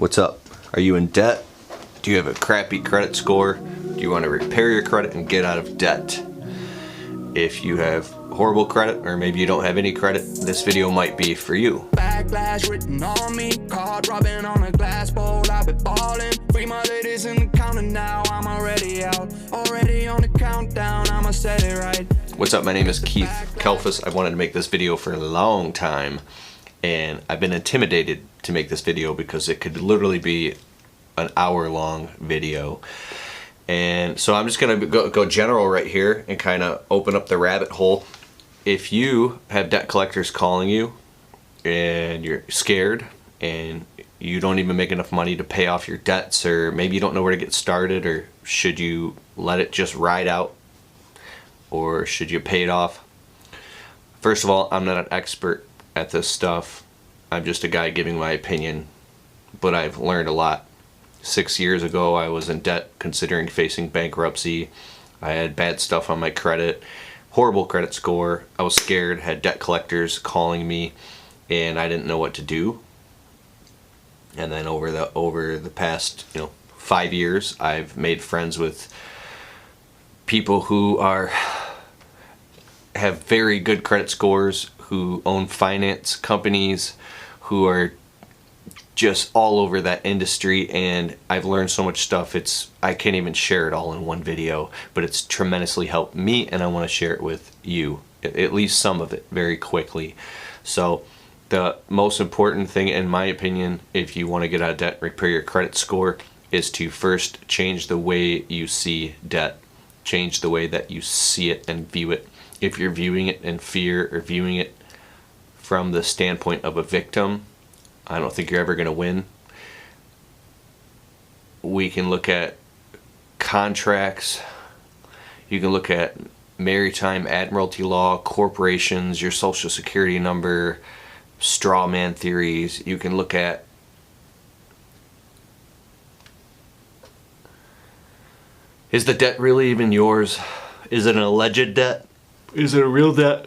What's up? Are you in debt? Do you have a crappy credit score? Do you want to repair your credit and get out of debt? If you have horrible credit, or maybe you don't have any credit, this video might be for you. Backlash written on me, card dropping on a glass bowl. I've been balling. Free my ladies in the counter now. I'm already out, already on the countdown. I'ma set it right. What's up? My name is Keith Kelfus. I've wanted to make this video for a long time, and I've been intimidated to make this video because it could literally be an hour-long video. And so I'm just gonna go general right here and kind of open up the rabbit hole. If you have debt collectors calling you and you're scared and you don't even make enough money to pay off your debts, or maybe you don't know where to get started, or should you let it just ride out, or should you pay it off? First of all, I'm not an expert at this stuff. I'm just a guy giving my opinion, but I've learned a lot. 6 years ago, I was in debt, considering facing bankruptcy. I had bad stuff on my credit, horrible credit score. I was scared, had debt collectors calling me, and I didn't know what to do. And then over the past 5 years, I've made friends with people who have very good credit scores, who own finance companies, who are just all over that industry, and I've learned so much stuff. I can't even share it all in one video, but it's tremendously helped me, and I want to share it with you, at least some of it, very quickly. So the most important thing, in my opinion, if you want to get out of debt, repair your credit score, is to first change the way you see debt. Change the way that you see it and view it. If you're viewing it in fear or viewing it from the standpoint of a victim, I don't think you're ever going to win. We can look at contracts. You can look at maritime admiralty law, corporations, your social security number, straw man theories. You can look at is the debt really even yours? Is it an alleged debt? Is it a real debt?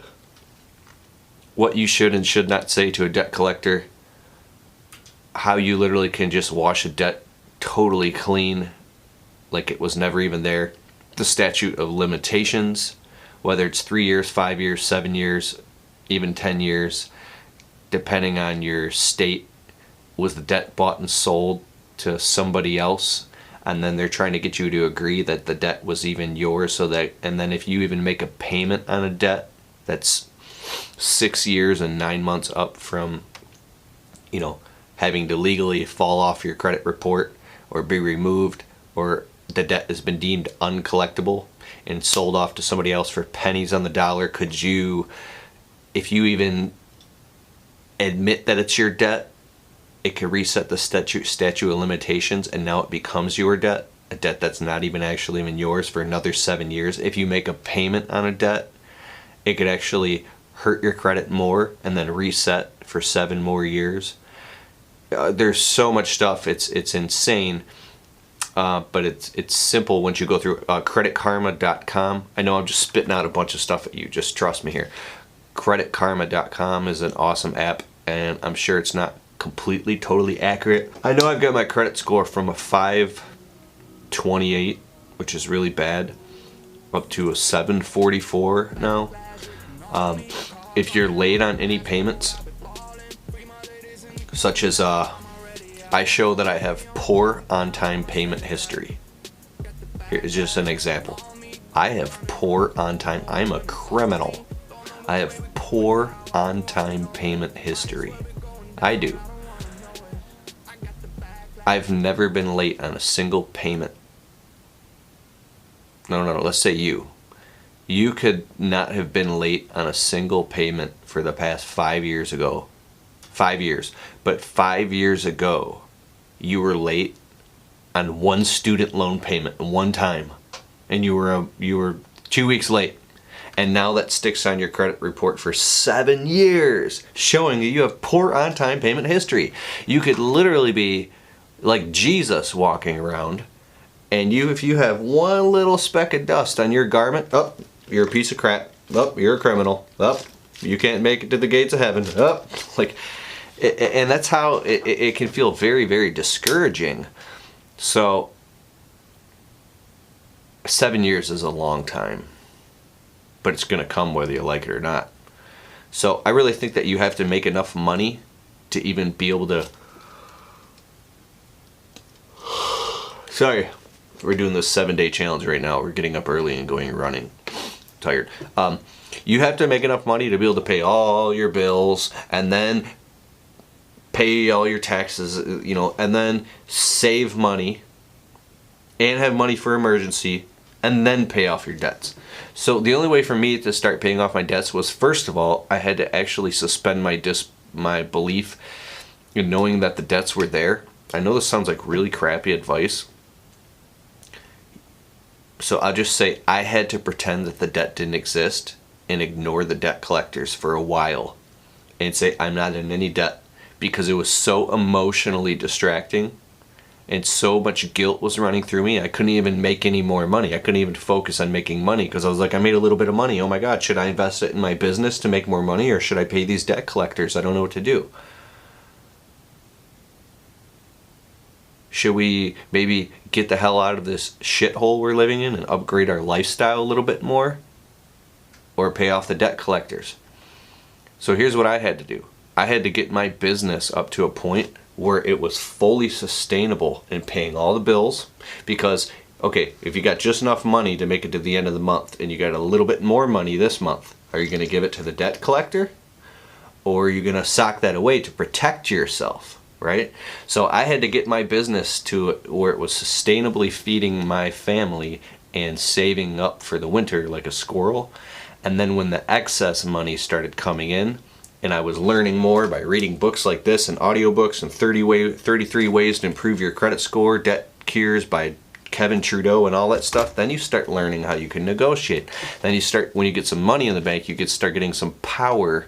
What you should and should not say to a debt collector. How you literally can just wash a debt totally clean, like it was never even there. The statute of limitations, whether it's 3 years, 5 years, 7 years, even 10 years, depending on your state. Was the debt bought and sold to somebody else, and then they're trying to get you to agree that the debt was even yours, and then if you even make a payment on a debt that's 6 years and 9 months up from having to legally fall off your credit report or be removed, or the debt has been deemed uncollectible and sold off to somebody else for pennies on the dollar, could you, if you even admit that it's your debt, it could reset the statute of limitations, and now it becomes your debt, a debt that's not even actually even yours, for another 7 years. If you make a payment on a debt, it could actually hurt your credit more and then reset for 7 more years. There's so much stuff, it's insane, but it's simple once you go through creditkarma.com. I know I'm just spitting out a bunch of stuff at you, just trust me here. Creditkarma.com is an awesome app, and I'm sure it's not completely totally accurate. I know I've got my credit score from a 528, which is really bad, up to a 744 now. If you're late on any payments, such as I show that I have poor on-time payment history. Here's just an example. I have poor on-time. I'm a criminal. I have poor on-time payment history. I do. I've never been late on a single payment. No, let's say you. You could not have been late on a single payment for the past 5 years ago. 5 years. But 5 years ago, you were late on one student loan payment one time, and you were 2 weeks late, and now that sticks on your credit report for 7 years, showing that you have poor on-time payment history. You could literally be like Jesus walking around, and if you have one little speck of dust on your garment, oh, you're a piece of crap. Oh, you're a criminal. Oh, you can't make it to the gates of heaven. Oh, like And that's how it can feel very, very discouraging. So 7 years is a long time, but it's going to come whether you like it or not. So I really think that you have to make enough money to even be able to... Sorry, we're doing this 7-day challenge right now. We're getting up early and going running. Tired. You have to make enough money to be able to pay all your bills and then pay all your taxes, you know, and then save money and have money for emergency and then pay off your debts. So the only way for me to start paying off my debts was, first of all, I had to actually suspend my belief in knowing that the debts were there. I know this sounds like really crappy advice. So I'll just say I had to pretend that the debt didn't exist and ignore the debt collectors for a while and say I'm not in any debt, because it was so emotionally distracting and so much guilt was running through me. I couldn't even make any more money. I couldn't even focus on making money because I was like, I made a little bit of money. Oh my God, should I invest it in my business to make more money, or should I pay these debt collectors? I don't know what to do. Should we maybe get the hell out of this shithole we're living in and upgrade our lifestyle a little bit more? Or pay off the debt collectors? So here's what I had to do. I had to get my business up to a point where it was fully sustainable in paying all the bills. Because, okay, if you got just enough money to make it to the end of the month and you got a little bit more money this month, are you going to give it to the debt collector? Or are you going to sock that away to protect yourself? Right? So I had to get my business to where it was sustainably feeding my family and saving up for the winter like a squirrel. And then when the excess money started coming in, and I was learning more by reading books like this and audiobooks and 33 Ways to Improve Your Credit Score, Debt Cures by Kevin Trudeau and all that stuff, then you start learning how you can negotiate. Then you start, when you get some money in the bank, you start getting some power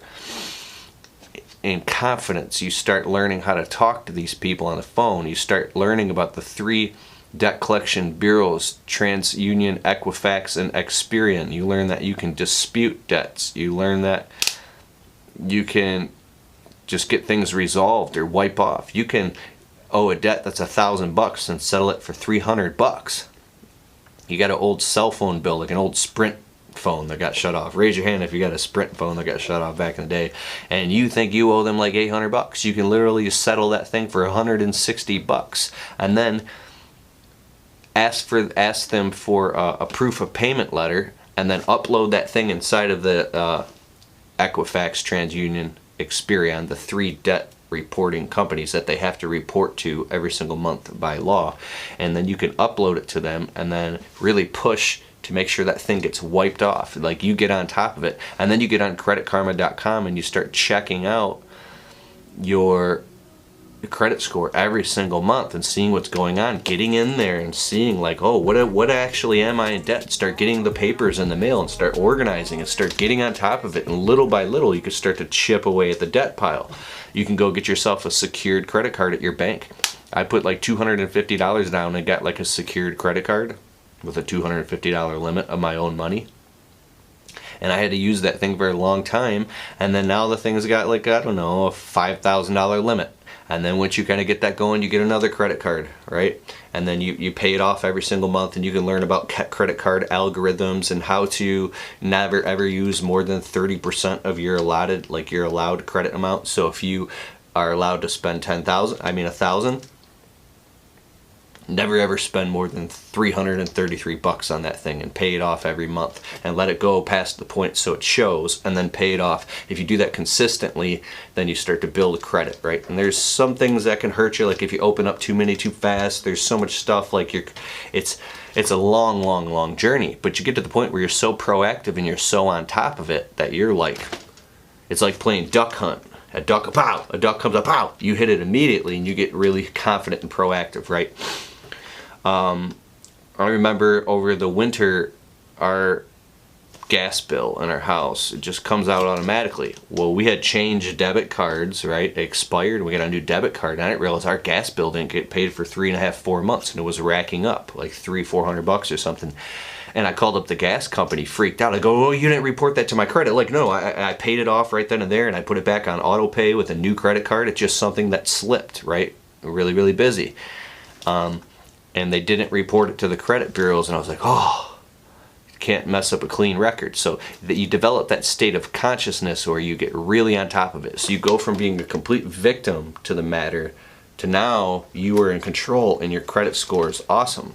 and confidence. You start learning how to talk to these people on the phone. You start learning about the 3 debt collection bureaus, TransUnion, Equifax, and Experian. You learn that you can dispute debts. You learn that you can just get things resolved or wipe off. You can owe a debt that's $1,000 and settle it for $300. You got an old cell phone bill, like an old Sprint phone that got shut off. Raise your hand if you got a Sprint phone that got shut off back in the day, and you think you owe them like $800. You can literally settle that thing for $160, and then ask them for a proof of payment letter, and then upload that thing inside of the Equifax, TransUnion, Experian, the 3 debt reporting companies that they have to report to every single month by law. And then you can upload it to them and then really push to make sure that thing gets wiped off. Like, you get on top of it, and then you get on creditkarma.com and you start checking out your credit score every single month and seeing what's going on, getting in there and seeing like, oh, what actually am I in debt? Start getting the papers in the mail and start organizing and start getting on top of it, and little by little you can start to chip away at the debt pile. You can go get yourself a secured credit card at your bank. I put like $250 down and got like a secured credit card with a $250 limit of my own money. And I had to use that thing for a long time, and then now the thing's got like, I don't know, a $5,000 limit. And then once you kind of get that going, you get another credit card, right? And then you pay it off every single month, and you can learn about credit card algorithms and how to never ever use more than 30% of your allowed credit amount. So if you are allowed to spend $1,000, never ever spend more than $333 on that thing, and pay it off every month and let it go past the point so it shows, and then pay it off. If you do that consistently, then you start to build credit, right? And there's some things that can hurt you, like if you open up too many too fast. There's so much stuff, like it's a long journey, but you get to the point where you're so proactive and you're so on top of it that you're like, it's like playing duck hunt. A duck comes up, pow! You hit it immediately and you get really confident and proactive, right? I remember over the winter, our gas bill in our house, it just comes out automatically. Well, we had changed debit cards, right? It expired, we got a new debit card, and I didn't realize our gas bill didn't get paid for 3.5, 4 months, and it was racking up like $300-400 or something. And I called up the gas company, freaked out. I go, oh, you didn't report that to my credit. Like, no, I paid it off right then and there, and I put it back on auto pay with a new credit card. It's just something that slipped, right? Really, really busy. And they didn't report it to the credit bureaus, and I was like, oh, you can't mess up a clean record. So that you develop that state of consciousness where you get really on top of it. So you go from being a complete victim to the matter to now you are in control and your credit score is awesome.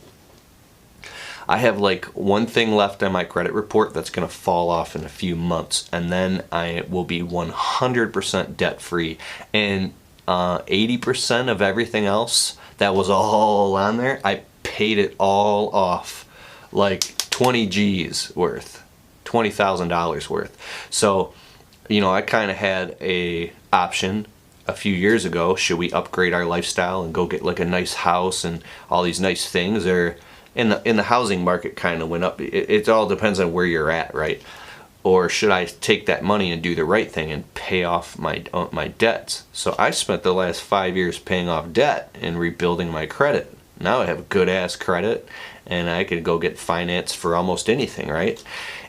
I have like one thing left on my credit report that's going to fall off in a few months, and then I will be 100% debt free. And 80% of everything else that was all on there, I paid it all off, like 20 G's worth, $20,000 worth. So, you know, I kind of had a option a few years ago. Should we upgrade our lifestyle and go get like a nice house and all these nice things, or in the housing market kind of went up. It all depends on where you're at, right? Or should I take that money and do the right thing and pay off my debts? So I spent the last 5 years paying off debt and rebuilding my credit. Now I have good ass credit, and I could go get finance for almost anything, right?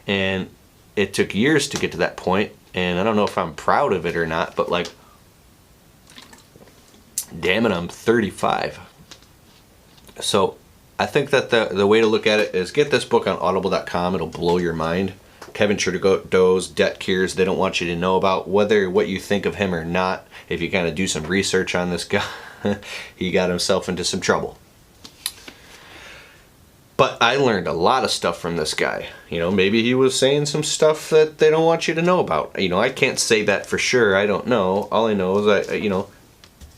And it took years to get to that point, and I don't know if I'm proud of it or not, but like, damn it, I'm 35. So I think that the way to look at it is get this book on audible.com. It'll blow your mind. Kevin Trudeau's Debt Cures. They don't want you to know about whether what you think of him or not. If you kind of do some research on this guy, he got himself into some trouble. But I learned a lot of stuff from this guy. You know, maybe he was saying some stuff that they don't want you to know about. You know, I can't say that for sure. I don't know. All I know is that, you know,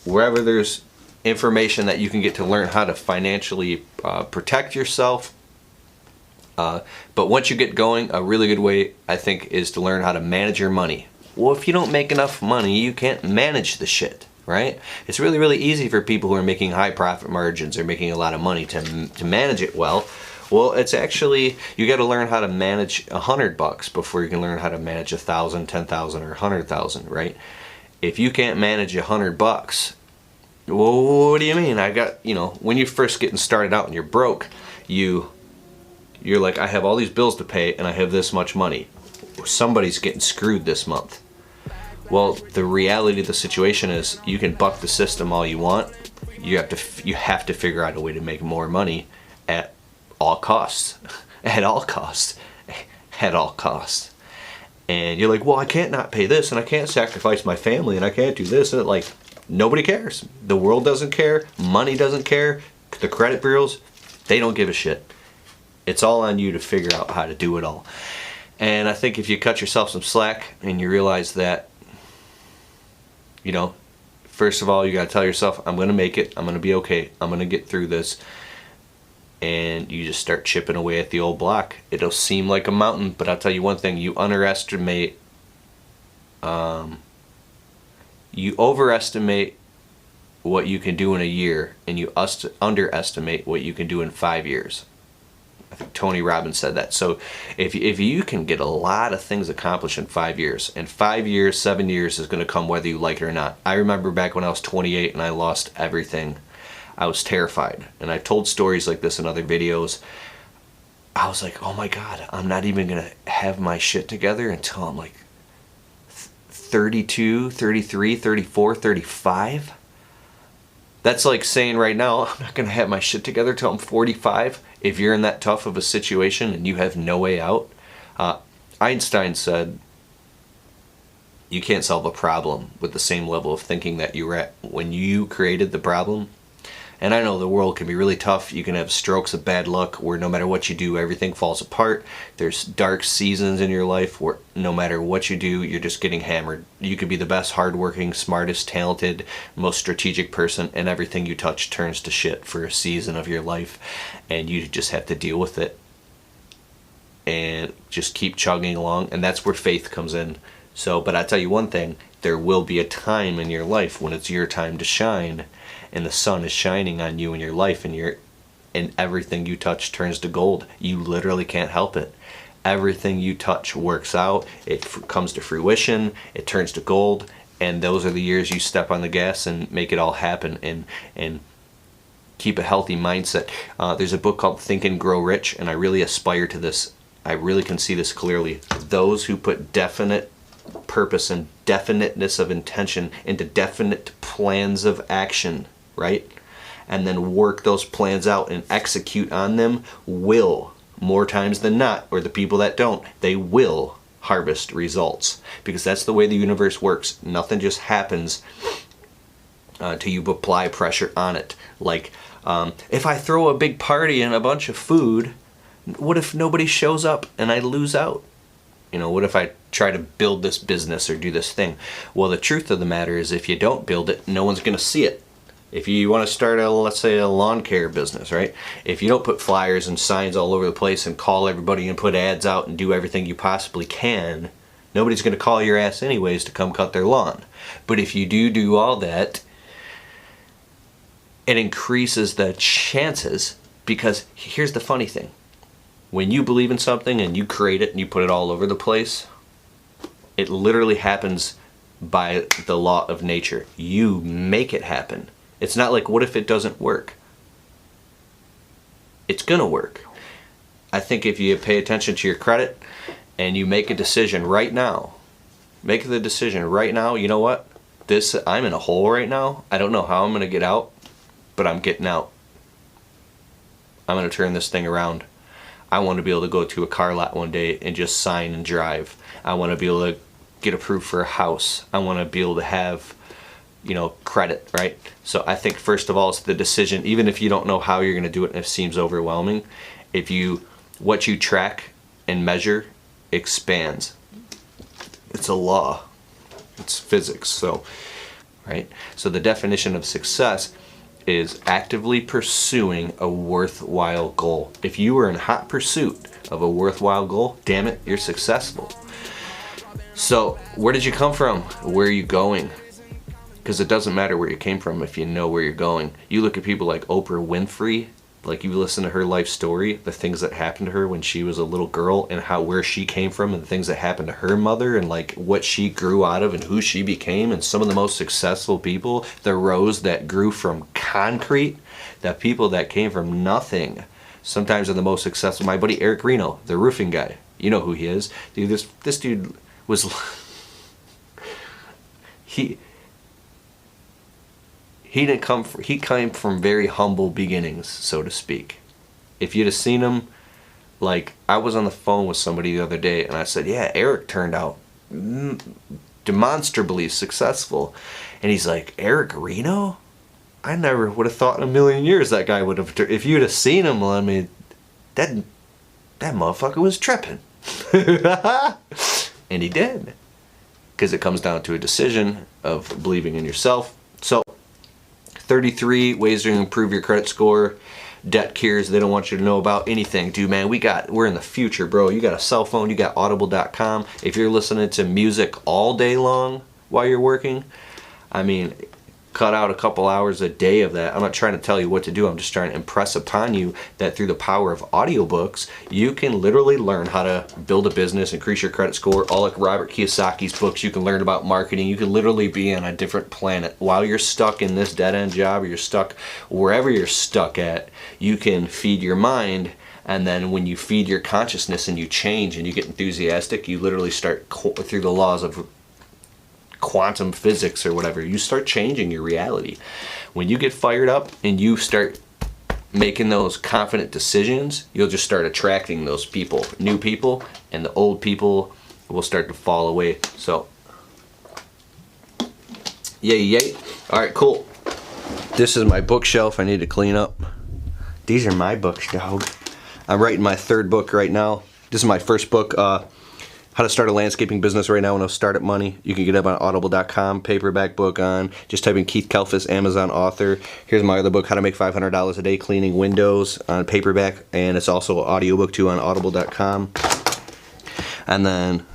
wherever there's information that you can get to learn how to financially protect yourself. But once you get going, a really good way, I think, is to learn how to manage your money. Well, if you don't make enough money, you can't manage the shit, right? It's really, really easy for people who are making high profit margins or making a lot of money to manage it well. Well, it's actually, you got to learn how to manage $100 before you can learn how to manage 1,000, 10,000, or 100,000, right? If you can't manage $100, well, what do you mean? I got, you know, when you're first getting started out and you're broke, you're like, I have all these bills to pay and I have this much money. Somebody's getting screwed this month. Well, the reality of the situation is you can buck the system all you want. You have to figure out a way to make more money at all costs. At all costs. At all costs. And you're like, well, I can't not pay this, and I can't sacrifice my family, and I can't do this. And like, nobody cares. The world doesn't care. Money doesn't care. The credit bureaus, they don't give a shit. It's all on you to figure out how to do it all. And I think if you cut yourself some slack and you realize that, you know, first of all, you got to tell yourself, I'm going to make it. I'm going to be okay. I'm going to get through this. And you just start chipping away at the old block. It'll seem like a mountain, but I'll tell you one thing. You overestimate what you can do in a year, and you underestimate what you can do in 5 years. I think Tony Robbins said that. So if you can get a lot of things accomplished in 5 years, and 5 years, 7 years is going to come whether you like it or not. I remember back when I was 28 and I lost everything. I was terrified. And I've told stories like this in other videos. I was like, oh my God, I'm not even going to have my shit together until I'm like 32, 33, 34, 35. That's like saying right now, I'm not going to have my shit together till I'm 45. If you're in that tough of a situation and you have no way out. Einstein said, you can't solve a problem with the same level of thinking that you were at when you created the problem. And I know the world can be really tough. You can have strokes of bad luck where no matter what you do, everything falls apart. There's dark seasons in your life where no matter what you do, you're just getting hammered. You could be the best, hardworking, smartest, talented, most strategic person, and everything you touch turns to shit for a season of your life. And you just have to deal with it and just keep chugging along. And that's where faith comes in. So, but I tell you one thing, there will be a time in your life when it's your time to shine. And the sun is shining on you in your life, and everything you touch turns to gold. You literally can't help it. Everything you touch works out. It comes to fruition. It turns to gold. And those are the years you step on the gas and make it all happen. And keep a healthy mindset. There's a book called Think and Grow Rich, and I really aspire to this. I really can see this clearly. Those who put definite purpose and definiteness of intention into definite plans of action, right? And then work those plans out and execute on them will, more times than not, or the people that don't, they will harvest results. Because that's the way the universe works. Nothing just happens till you apply pressure on it. Like, if I throw a big party and a bunch of food, what if nobody shows up and I lose out? You know, what if I try to build this business or do this thing? Well, the truth of the matter is, if you don't build it, no one's going to see it. If you want to start a, let's say, a lawn care business, right? If you don't put flyers and signs all over the place and call everybody and put ads out and do everything you possibly can, nobody's going to call your ass anyways to come cut their lawn. But if you do all that, it increases the chances, because here's the funny thing. When you believe in something and you create it and you put it all over the place, it literally happens by the law of nature. You make it happen. It's not like, what if it doesn't work? It's gonna work. I think if you pay attention to your credit and you make a decision right now, make the decision right now, you know what? I'm in a hole right now. I don't know how I'm gonna get out, but I'm getting out. I'm gonna turn this thing around. I want to be able to go to a car lot one day and just sign and drive. I want to be able to get approved for a house. I want to be able to have, you know, credit, right? So I think first of all, it's the decision. Even if you don't know how you're going to do it and it seems overwhelming, what you track and measure expands. It's a law. It's physics. So, right? So the definition of success is actively pursuing a worthwhile goal. If you are in hot pursuit of a worthwhile goal, damn it, you're successful. So where did you come from? Where are you going? Because it doesn't matter where you came from if you know where you're going. You look at people like Oprah Winfrey, like you listen to her life story, the things that happened to her when she was a little girl, and where she came from, and the things that happened to her mother, and like what she grew out of and who she became. And some of the most successful people, the rose that grew from concrete, the people that came from nothing, sometimes are the most successful. My buddy Eric Reno, the roofing guy, you know who he is. Dude, this dude was he came from very humble beginnings, so to speak. If you'd have seen him, like, I was on the phone with somebody the other day and I said, yeah, Eric turned out demonstrably successful. And he's like, Eric Reno? I never would have thought in a million years that guy would have. If you'd have seen him, I mean, that motherfucker was tripping. And he did. Because it comes down to a decision of believing in yourself. So 33 ways to improve your credit score. Debt cures they don't want you to know about anything. Dude, man, we're in the future, bro. You got a cell phone, you got audible.com. If you're listening to music all day long while you're working, I mean, cut out a couple hours a day of that. I'm not trying to tell you what to do. I'm just trying to impress upon you that through the power of audiobooks, you can literally learn how to build a business, increase your credit score. All like Robert Kiyosaki's books, you can learn about marketing. You can literally be on a different planet. While you're stuck in this dead-end job, or you're stuck wherever you're stuck at, you can feed your mind. And then when you feed your consciousness and you change and you get enthusiastic, you literally start through the laws of quantum physics or whatever, you start changing your reality. When you get fired up and you start making those confident decisions, you'll just start attracting those people, new people, and the old people will start to fall away. So, yay. All right, cool. This is my bookshelf I need to clean up. These are my books, dog. I'm writing my third book right now. This is my first book, How to Start a Landscaping Business right now with no startup money. You can get it on audible.com, paperback book on. Just type in Keith Kalfas, Amazon author. Here's my other book, How to Make $500 a Day Cleaning Windows, on paperback, and it's also an audiobook too on audible.com. And then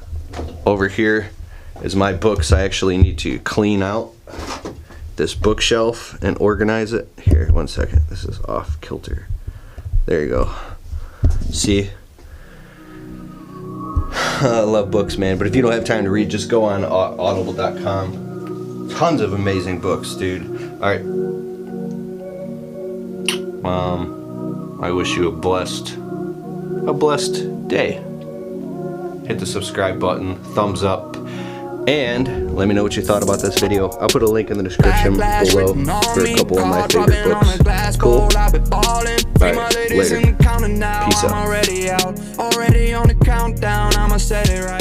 over here is my books. I actually need to clean out this bookshelf and organize it. Here, one second. This is off kilter. There you go. See? I love books, man, but if you don't have time to read, just go on audible.com. Tons of amazing books, dude. All right. I wish you a blessed day. Hit the subscribe button, thumbs up, and let me know what you thought about this video. I'll put a link in the description below for a couple of my favorite books. Cool? Alright, later. Peace out. Already on the countdown, I'ma set it right.